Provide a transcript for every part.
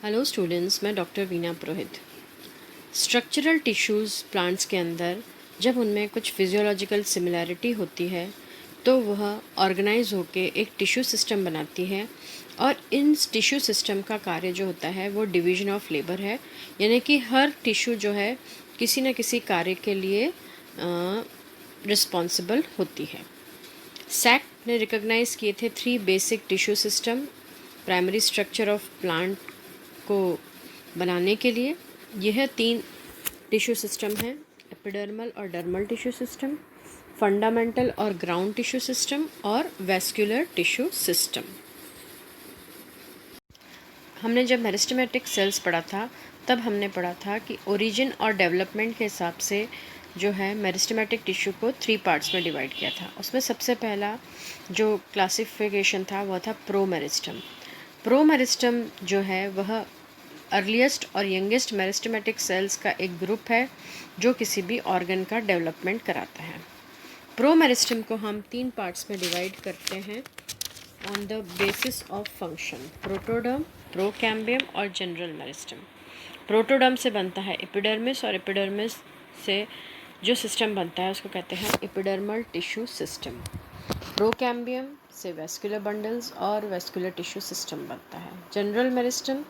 Hello students, मैं doctor Veena पुरोहित। Structural tissues plants के अंदर जब उनमें कुछ फिजियोलॉजिकल सिमिलैरिटी होती है तो वह ऑर्गेनाइज होके एक टिश्यू सिस्टम बनाती है। और इन टिश्यू सिस्टम का कार्य जो होता है वो डिवीजन ऑफ लेबर है, यानी कि हर टिश्यू जो है किसी न किसी कार्य के लिए रिस्पॉन्सिबल होती है। सैक ने रिकॉग्नाइज किए थे 3 basic tissue system primary structure of plant को बनाने के लिए। यह 3 टिश्यू सिस्टम हैं: एपिडर्मल और डर्मल टिश्यू सिस्टम, फंडामेंटल और ग्राउंड टिश्यू सिस्टम और वेस्कुलर टिश्यू सिस्टम। हमने जब मेरिस्टेमेटिक सेल्स पढ़ा था तब हमने पढ़ा था कि ओरिजिन और डेवलपमेंट के हिसाब से जो है मेरिस्टेमेटिक टिश्यू को 3 पार्ट्स में डिवाइड किया था। उसमें सबसे पहला जो क्लासिफिकेशन था वह था प्रोमेरिस्टम। प्रोमेरिस्टम जो है वह अर्लीस्ट और यंगेस्ट मेरिस्टेमेटिक सेल्स का एक ग्रुप है जो किसी भी ऑर्गन का डेवलपमेंट कराता है। प्रोमेरिस्टम को हम 3 पार्ट्स में डिवाइड करते हैं on the basis of function: protoderm, procambium और जनरल मेरिस्टम। प्रोटोडर्म से बनता है एपिडर्मिस, और एपिडर्मिस से जो सिस्टम बनता है उसको कहते हैं एपिडर्मल टिश्यू सिस्टम। प्रोकैम्बियम से वेस्कुलर बंडल्स और वेस्कुलर टिश्यू सिस्टम बनता है। जनरल मेरिस्टम,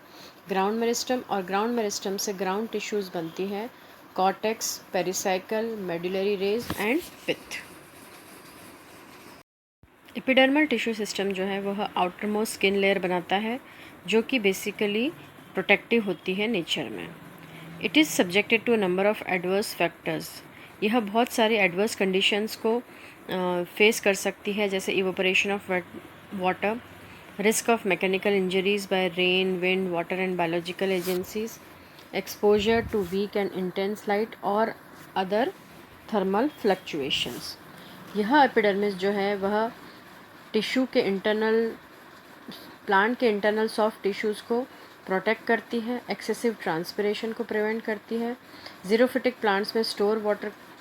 ग्राउंड मेरिस्टम, और ग्राउंड मेरिस्टम से ग्राउंड टिश्यूज़ बनती है: cortex, pericycle, medullary rays and pith. Epidermal tissue system जो है वह आउटर मोस्ट स्किन लेयर बनाता है जो कि बेसिकली प्रोटेक्टिव होती है नेचर में। It is subjected to a number of adverse factors. यह बहुत सारे एडवर्स कंडीशंस को फेस कर सकती है, जैसे evaporation of water, risk of mechanical injuries by rain, wind, water and biological agencies, exposure to weak and intense light और other thermal fluctuations. यह एपिडर्मिस जो है वह टिश्यू के इंटरनल प्लांट के इंटरनल सॉफ्ट टिश्यूज़ को प्रोटेक्ट करती है, एक्सेसिव ट्रांसपिरेशन को प्रिवेंट करती है, ज़ीरोफिटिक प्लांट्स में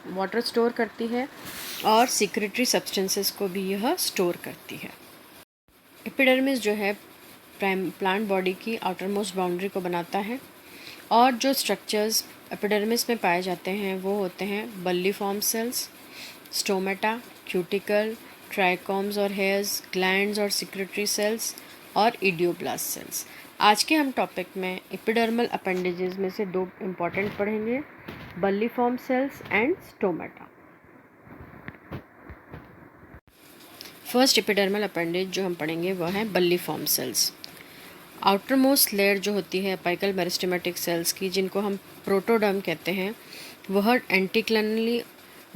वाटर स्टोर करती है और सिक्रेटरी सब्सटेंसेस को भी यह स्टोर करती है। एपिडर्मिस जो है प्लांट बॉडी की आउटर मोस्ट बाउंड्री को बनाता है, और जो स्ट्रक्चर्स एपिडर्मिस में पाए जाते हैं वो होते हैं bulliform sales, stomata, cuticle, trichomes और हेयर्स, ग्लैंड्स और सिक्रेटरी सेल्स और इडियोब्लास्ट सेल्स। आज के हम टॉपिक में एपिडर्मल अपेंडेजेस में से 2 इम्पॉर्टेंट पढ़ेंगे: bulliform cells and stomata. First epidermal appendage जो हम पढ़ेंगे वह है bulliform cells. Outer most layer जो होती है अपाइकल मेरिस्टेमेटिक सेल्स की, जिनको हम प्रोटोडर्म कहते हैं, वह एंटीक्लिनली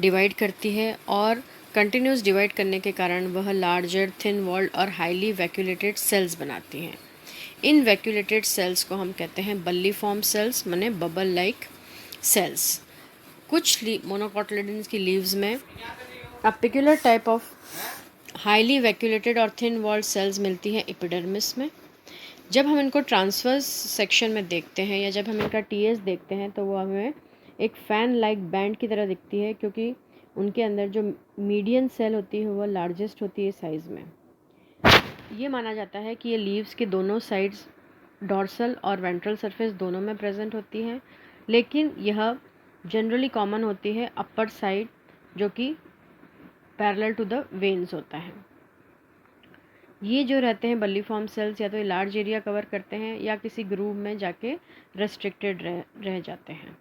डिवाइड करती है, और कंटिन्यूस डिवाइड करने के कारण वह लार्जर, थिन वॉल्ड और हाईली वैक्यूलेटेड सेल्स बनाती हैं। इन वैक्यूलेटेड सेल्स को हम कहते हैं बल्लीफॉर्म सेल्स, माने बबल लाइक सेल्स। कुछ मोनोकोटिलेडन्स की लीव्स में a peculiar type of highly vacuolated और थिन वॉल्ड सेल्स मिलती है एपिडर्मिस में। जब हम इनको ट्रांसवर्स सेक्शन में देखते हैं या जब हम इनका टीएस देखते हैं तो वो हमें एक फ़ैन लाइक बैंड की तरह दिखती है, क्योंकि उनके अंदर जो मीडियन सेल होती है वह लार्जेस्ट होती है साइज़ में। ये माना जाता है कि ये लीव्स के दोनों साइड्स, डॉर्सल और वेंट्रल सरफेस दोनों में प्रेजेंट होती हैं, लेकिन यह जनरली कॉमन होती है अपर साइड, जो कि पैरेलल टू द वेन्स होता है। ये जो रहते हैं बल्लीफॉर्म सेल्स, या तो ये लार्ज एरिया कवर करते हैं या किसी ग्रूव में जाके रेस्ट्रिक्टेड रह जाते हैं।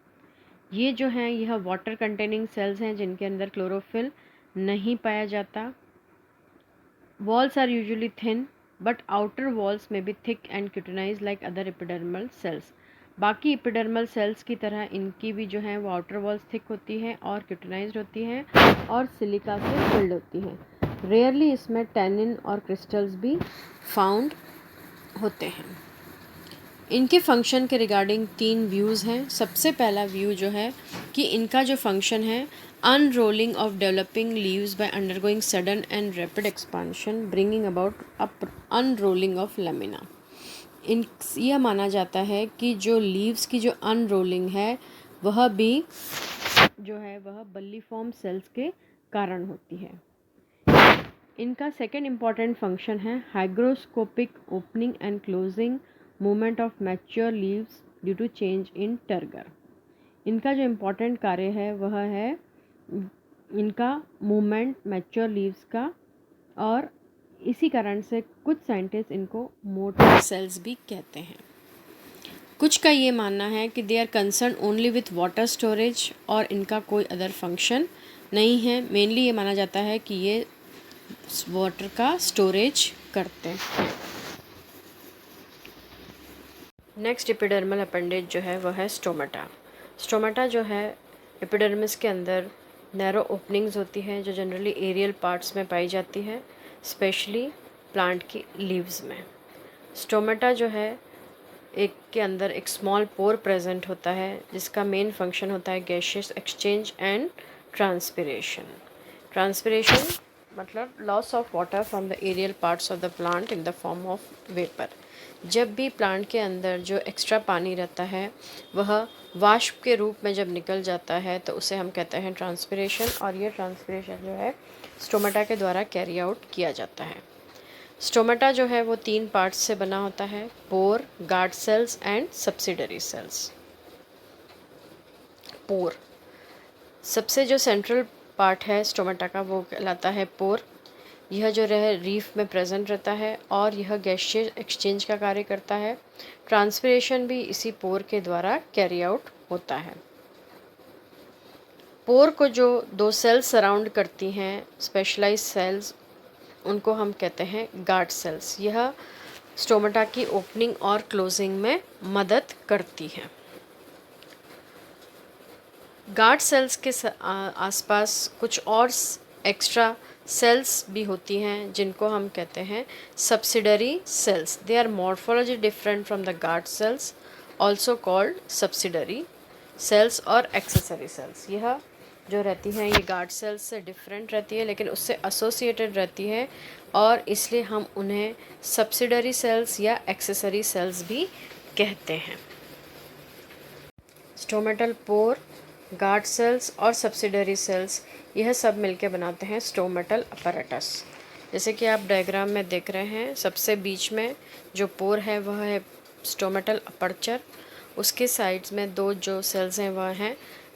ये जो हैं यह वाटर कंटेनिंग सेल्स हैं जिनके अंदर क्लोरोफिल नहीं पाया जाता। Walls are usually thin but outer walls may be thick and cutinised like other epidermal cells. बाकी एपिडर्मल सेल्स की तरह इनकी भी जो है वो आउटर वॉल्स थिक होती हैं और क्यूटिनाइज्ड होती हैं और सिलिका से फिल्ड होती हैं। रेयरली इसमें टैनिन और क्रिस्टल्स भी फाउंड होते हैं। इनके फंक्शन के रिगार्डिंग 3 व्यूज़ हैं। सबसे पहला व्यू जो है कि इनका जो फंक्शन है, unrolling of developing leaves by undergoing sudden and rapid expansion bringing about unrolling of lamina. यह माना जाता है कि जो लीव्स की जो अनरोलिंग है वह भी जो है वह बल्लीफॉर्म सेल्स के कारण होती है। इनका सेकेंड इम्पॉर्टेंट फंक्शन है hygroscopic opening and closing movement of mature leaves due to change in turgor. इनका जो इम्पोर्टेंट कार्य है वह है इनका मूवमेंट मैच्योर लीव्स का, और इसी कारण से कुछ साइंटिस्ट इनको मोटर सेल्स भी कहते हैं। कुछ का ये मानना है कि they are concern only with water storage और इनका कोई अदर फंक्शन नहीं है। मेनली ये माना जाता है कि ये वाटर का स्टोरेज करते हैं। नेक्स्ट एपिडर्मल अपेंडेज जो है वह है स्टोमेटा। स्टोमेटा जो है एपिडर्मिस के अंदर नैरो ओपनिंग्स होती हैं जो जनरली एरियल पार्ट्स में पाई जाती है, स्पेशली प्लांट की लीव्स में। स्टोमेटा जो है एक के अंदर एक स्मॉल पोर प्रेजेंट होता है जिसका मेन फंक्शन होता है gaseous exchange and transpiration. Transpiration मतलब loss of water from the aerial parts of the plant in the form of vapour. जब भी प्लांट के अंदर जो एक्स्ट्रा पानी रहता है वह वाष्प के रूप में जब निकल जाता है तो उसे हम कहते हैं ट्रांसपिरेशन, और ये ट्रांसपिरेशन जो है स्टोमेटा के द्वारा कैरी आउट किया जाता है। स्टोमेटा जो है वो 3 पार्ट्स से बना होता है, pore, guard cells and subsidiary cells. Pore सबसे जो सेंट्रल पार्ट है स्टोमेटा का वो कहलाता है पोर। यह जो रीफ में प्रेजेंट रहता है और यह गैशियस एक्सचेंज का कार्य करता है। ट्रांसपिरेशन भी इसी पोर के द्वारा कैरी आउट होता है। पोर को जो 2 सेल्स सराउंड करती हैं, स्पेशलाइज सेल्स, उनको हम कहते हैं गार्ड सेल्स। यह स्टोमेटा की ओपनिंग और क्लोजिंग में मदद करती हैं। गार्ड सेल्स के आसपास कुछ और एक्स्ट्रा सेल्स भी होती हैं जिनको हम कहते हैं subsidiary cells. They are morphology different from the guard cells, also called subsidiary cells और एक्सेसरी सेल्स। यह जो रहती हैं ये गार्ड सेल्स से डिफरेंट रहती है लेकिन उससे एसोसिएटेड रहती है और इसलिए हम उन्हें सब्सिडरी सेल्स या एक्सेसरी सेल्स भी कहते हैं। स्टोमेटल पोर, गार्ड सेल्स और सब्सिडरी सेल्स यह सब मिलके बनाते हैं स्टोमेटल अपैरेटस। जैसे कि आप डायग्राम में देख रहे हैं, सबसे बीच में जो पोर है वह है स्टोमेटल अपर्चर। उसके साइड्स में 2 जो सेल्स हैं वह हैं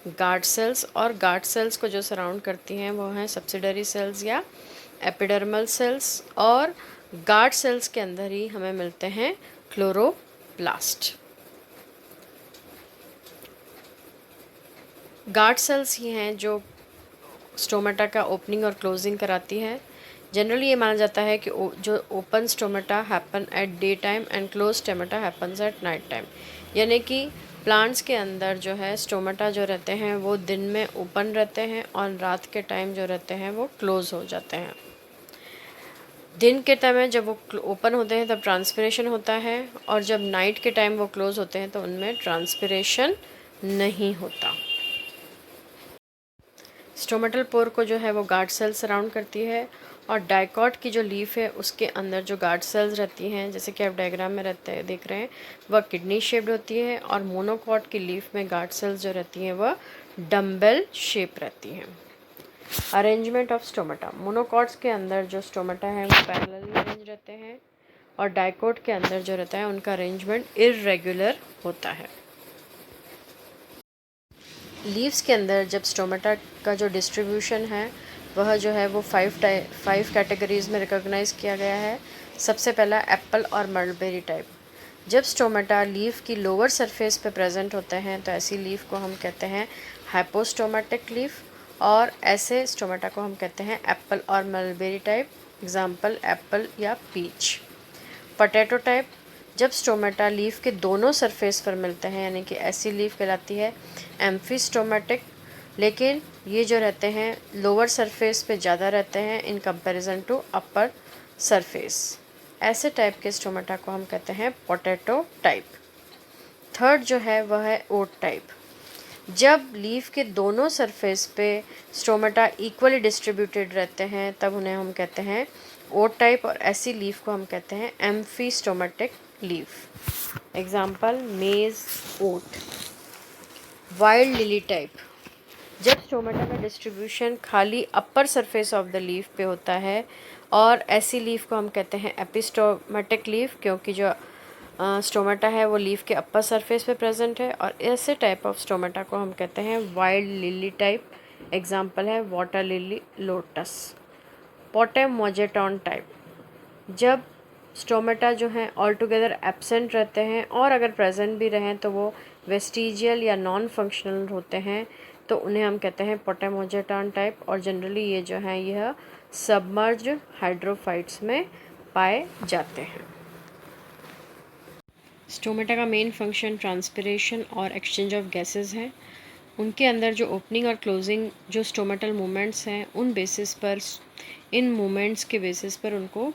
गार्ड सेल्स, और गार्ड सेल्स को जो सराउंड करती हैं वो हैं सब्सिडरी सेल्स या एपिडर्मल सेल्स, और गार्ड सेल्स के अंदर ही हमें मिलते हैं क्लोरोप्लास्ट। गार्ड सेल्स ही हैं जो स्टोमेटा का ओपनिंग और क्लोजिंग कराती है। जनरली ये माना जाता है कि जो open stomata happen at day time and close stomata happens at night time, यानी कि प्लांट्स के अंदर जो है स्टोमेटा जो रहते हैं वो दिन में ओपन रहते हैं और रात के टाइम जो रहते हैं वो क्लोज हो जाते हैं। दिन के टाइम में जब वो ओपन होते हैं तब ट्रांसपिरेशन होता है, और जब नाइट के टाइम वो क्लोज होते हैं तो उनमें ट्रांसपिरेशन नहीं होता। स्टोमेटल पोर को जो है वो गार्ड सेल सराउंड करती है, और डाइकॉट की जो लीफ है उसके अंदर जो गार्ड सेल्स रहती हैं, जैसे कि आप डायग्राम में देख रहे हैं, वह किडनी शेप्ड होती है, और मोनोकॉट की लीफ में गार्ड सेल्स जो रहती हैं वह डम्बेल शेप रहती हैं। अरेंजमेंट ऑफ स्टोमेटा, मोनोकॉट्स के अंदर जो स्टोमेटा है वो पैरेलली अरेंज रहते हैं, और डाइकॉट के अंदर जो रहता है उनका अरेंजमेंट इर्रेगुलर होता है। लीव्स के अंदर जब स्टोमेटा का जो डिस्ट्रीब्यूशन है वह जो है वो 5 कैटेगरीज़ में रिकॉग्नाइज़ किया गया है। सबसे पहला एप्पल और मलबेरी टाइप। जब स्टोमेटा लीफ की लोअर सरफेस पे प्रेजेंट होते हैं तो ऐसी लीफ को हम कहते हैं हाइपोस्टोमेटिक लीफ, और ऐसे स्टोमेटा को हम कहते हैं एप्पल और मलबेरी टाइप। एग्जाम्पल एप्पल या पीच। पोटैटो टाइप, जब स्टोमेटा लीफ के दोनों सरफेस पर मिलते हैं यानी कि ऐसी लीफ कहलाती है एम्फीस्टोमेटिक, लेकिन ये जो रहते हैं लोअर सरफेस पे ज़्यादा रहते हैं in comparison to upper surface. ऐसे टाइप के स्टोमेटा को हम कहते हैं पोटैटो टाइप। थर्ड जो है वह है ओट टाइप। जब लीफ के दोनों सरफेस पे स्टोमेटा इक्वली डिस्ट्रीब्यूटेड रहते हैं तब उन्हें हम कहते हैं ओट टाइप, और ऐसी लीफ को हम कहते हैं एम्फीस्टोमेटिक लीफ। एग्जाम्पल मेज, ओट। वाइल्ड लिली टाइप, जब स्टोमेटा का डिस्ट्रीब्यूशन खाली upper surface of the leaf पे होता है, और ऐसी लीफ को हम कहते हैं एपिस्टोमेटिक लीफ, क्योंकि जो स्टोमेटा है वो लीफ के अपर सरफेस पे प्रेजेंट है, और ऐसे टाइप ऑफ स्टोमेटा को हम कहते हैं वाइल्ड लिली टाइप। एग्जांपल है वाटर लिली, लोटस। पोटेमोजेटॉन टाइप, जब स्टोमेटा जो हैं ऑल टुगेदर एब्सेंट रहते हैं, और अगर प्रेजेंट भी रहें तो वो वेस्टिजियल या नॉन फंक्शनल होते हैं, तो उन्हें हम कहते हैं पोटेमोजेटॉन टाइप। और जनरली ये जो हैं यह सबमर्ज्ड हाइड्रोफाइट्स में पाए जाते हैं। स्टोमेटा का मेन फंक्शन ट्रांसपिरेशन और एक्सचेंज ऑफ गैसेस है। उनके अंदर जो ओपनिंग और क्लोजिंग जो स्टोमेटल मूवमेंट्स हैं, उन बेसिस पर, इन मूवमेंट्स के बेसिस पर उनको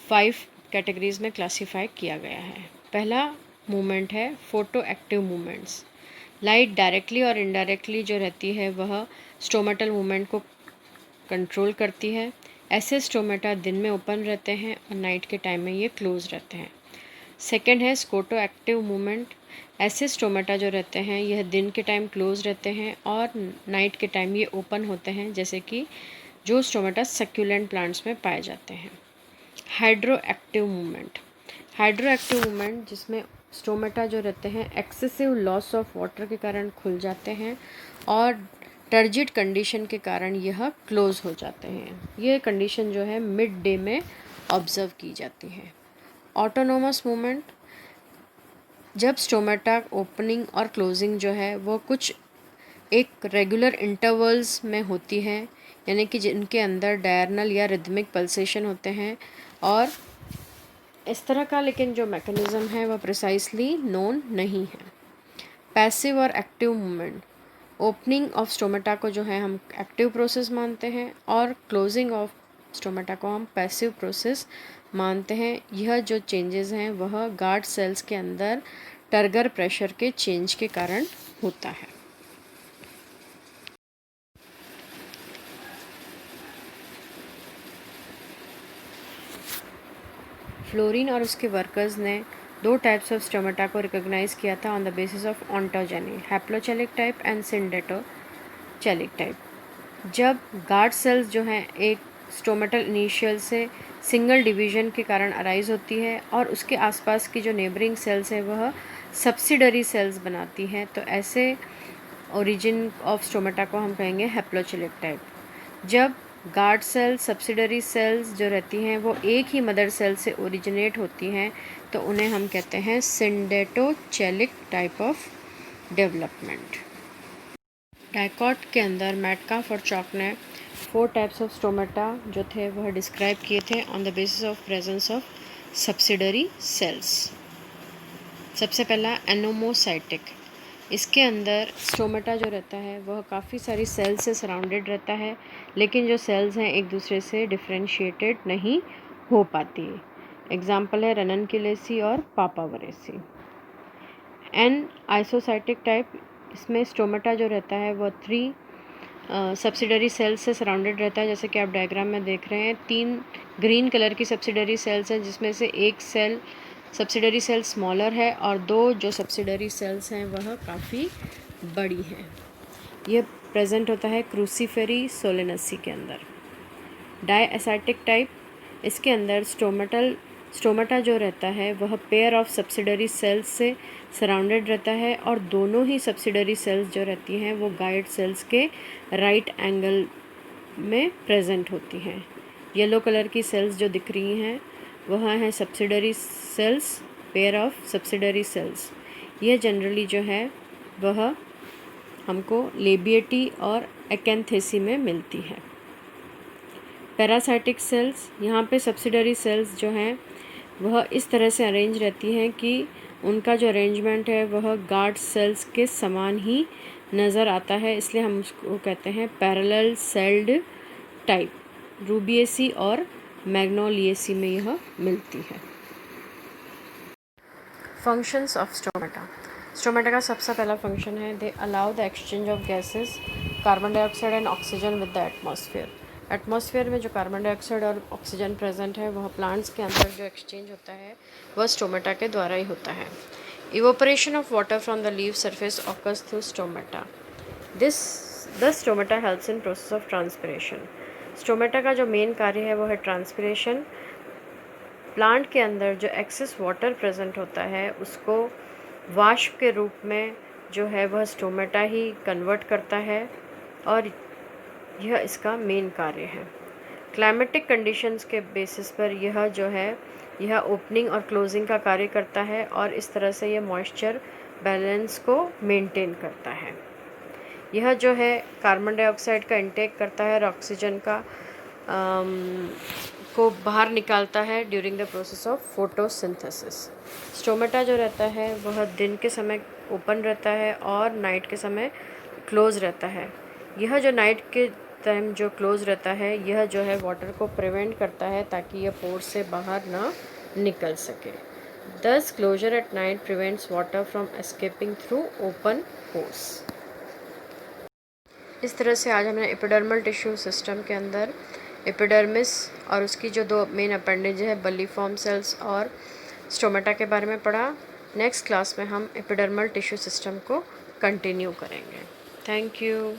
5 कैटेगरीज में क्लासीफाई किया गया है। पहला मूवमेंट है photo active movements. Light directly और इनडायरेक्टली जो रहती है वह स्टोमेटल मूवमेंट को कंट्रोल करती है। ऐसे स्टोमेटा दिन में ओपन रहते हैं और नाइट के टाइम में ये क्लोज रहते हैं। सेकेंड है स्कोटो एक्टिव मूवमेंट। ऐसे स्टोमेटा जो रहते हैं यह दिन के टाइम क्लोज रहते हैं और नाइट के टाइम ये ओपन होते हैं, जैसे कि जो स्टोमेटा सक्यूलेंट प्लांट्स में पाए जाते हैं। Hydro active movement. Hydro active movement जिसमें स्टोमेटा जो रहते हैं एक्सेसिव लॉस ऑफ वाटर के कारण खुल जाते हैं और टर्जिड कंडीशन के कारण यह क्लोज हो जाते हैं। यह कंडीशन जो है मिड डे में ऑब्जर्व की जाती है। ऑटोनोमस मूवमेंट, जब स्टोमेटा ओपनिंग और क्लोजिंग जो है वो कुछ एक रेगुलर इंटरवल्स में होती है, यानी कि जिनके अंदर डायरनल या रिदमिक पल्सेशन होते हैं, और इस तरह का लेकिन जो मैकेनिज़्म है वह प्रिसाइसली नोन नहीं है। पैसिव और active movement, opening of stomata को जो है हम एक्टिव प्रोसेस मानते हैं और क्लोजिंग ऑफ स्टोमेटा को हम पैसिव प्रोसेस मानते हैं। यह जो चेंजेस हैं वह गार्ड सेल्स के अंदर टर्गर प्रेशर के चेंज के कारण होता है। फ्लोरीन और उसके वर्कर्स ने 2 टाइप्स ऑफ स्टोमेटा को रिकॉग्नाइज किया था on the basis of ontogeny, haplocheilic type and syndetocheilic type. जब गार्ड सेल्स जो हैं एक स्टोमेटल इनिशियल से सिंगल डिवीजन के कारण अराइज होती है और उसके आसपास की जो नेबरिंग सेल्स है वह सब्सिडरी सेल्स बनाती हैं, तो ऐसे ओरिजिन ऑफ स्टोमेटा को हम कहेंगे हैप्लोचेलिक टाइप। जब गार्ड सेल्स सब्सिडरी सेल्स जो रहती हैं वो एक ही मदर सेल से ओरिजिनेट होती हैं, तो उन्हें हम कहते हैं सिंडेटोचेलिक टाइप ऑफ डेवलपमेंट। डाइकॉट के अंदर मैटकाफ और चॉक ने 4 टाइप्स ऑफ स्टोमेटा जो थे वह डिस्क्राइब किए थे on the basis of presence of subsidiary cells. सबसे पहला एनोमोसाइटिक, इसके अंदर स्टोमेटा जो रहता है वह काफ़ी सारी सेल्स से सराउंडेड रहता है, लेकिन जो सेल्स हैं एक दूसरे से डिफ्रेंशिएटेड नहीं हो पाती। एग्जाम्पल है रननकिलेसी और पापावरेसी। एन आइसोसाइटिक टाइप, इसमें स्टोमेटा जो रहता है वह 3 सब्सिडरी सेल्स से सराउंडेड रहता है, जैसे कि आप डायग्राम में देख रहे हैं। 3 ग्रीन कलर की सब्सिडरी सेल्स हैं, जिसमें से एक सेल सब्सिडरी सेल स्मॉलर है और 2 जो सब्सिडरी सेल्स हैं वह काफ़ी बड़ी हैं। यह प्रेजेंट होता है क्रूसीफेरी सोलेनेसी के अंदर। डायएसाइटिक टाइप, इसके अंदर स्टोमेटा जो रहता है वह पेयर ऑफ सब्सिडरी सेल्स से सराउंडेड रहता है और दोनों ही सब्सिडरी सेल्स जो रहती हैं वो गाइड सेल्स के राइट एंगल में प्रेजेंट होती हैं। येलो कलर की सेल्स जो दिख रही हैं वह हैं subsidiary cells, pair of subsidiary cells. यह जनरली जो है वह हमको लेबिएटी और एक्एंथेसी में मिलती है। पैरासाइटिक सेल्स, यहाँ पे सब्सिडरी सेल्स जो हैं वह इस तरह से अरेंज रहती हैं कि उनका जो अरेंजमेंट है वह गार्ड सेल्स के समान ही नज़र आता है, इसलिए हम उसको कहते हैं पैरेलल सेल्ड टाइप। रूबिएसी और मैग्नोलिएसी में यह मिलती है। Functions of stomata. स्टोमेटा का सबसे पहला फंक्शन है they allow the exchange of gases carbon dioxide and oxygen with the atmosphere. Atmosphere में जो कार्बन डाइऑक्साइड और ऑक्सीजन प्रेजेंट है वह प्लांट्स के अंदर जो एक्सचेंज होता है वह स्टोमेटा के द्वारा ही होता है। Evaporation of water from the leaf surface occurs through stomata. The stomata helps in process of transpiration. Stomata का जो मेन कार्य है वो है ट्रांसपिरेशन। प्लांट के अंदर जो एक्सेस वाटर प्रेजेंट होता है उसको वाष्प के रूप में जो है वह स्टोमेटा ही कन्वर्ट करता है और यह इसका मेन कार्य है। क्लाइमेटिक कंडीशंस के बेसिस पर यह जो है यह ओपनिंग और क्लोजिंग का कार्य करता है और इस तरह से यह मॉइस्चर बैलेंस को मेंटेन करता है। यह जो है कार्बन डाइऑक्साइड का इंटेक करता है और ऑक्सीजन का को बाहर निकालता है during the process of photosynthesis. Stomata जो रहता है वह दिन के समय ओपन रहता है और नाइट के समय क्लोज रहता है। यह जो नाइट के टाइम जो क्लोज रहता है यह जो है वाटर को प्रिवेंट करता है ताकि यह पोर से बाहर ना निकल सके। Thus closure at night prevents water from escaping through open pores। इस तरह से आज हमने एपिडर्मल टिश्यू सिस्टम के अंदर एपिडर्मिस और उसकी जो दो मेन अपेंडेज है बल्लीफॉर्म सेल्स और स्टोमेटा के बारे में पढ़ा। नेक्स्ट क्लास में हम एपिडर्मल टिश्यू सिस्टम को कंटिन्यू करेंगे। Thank you.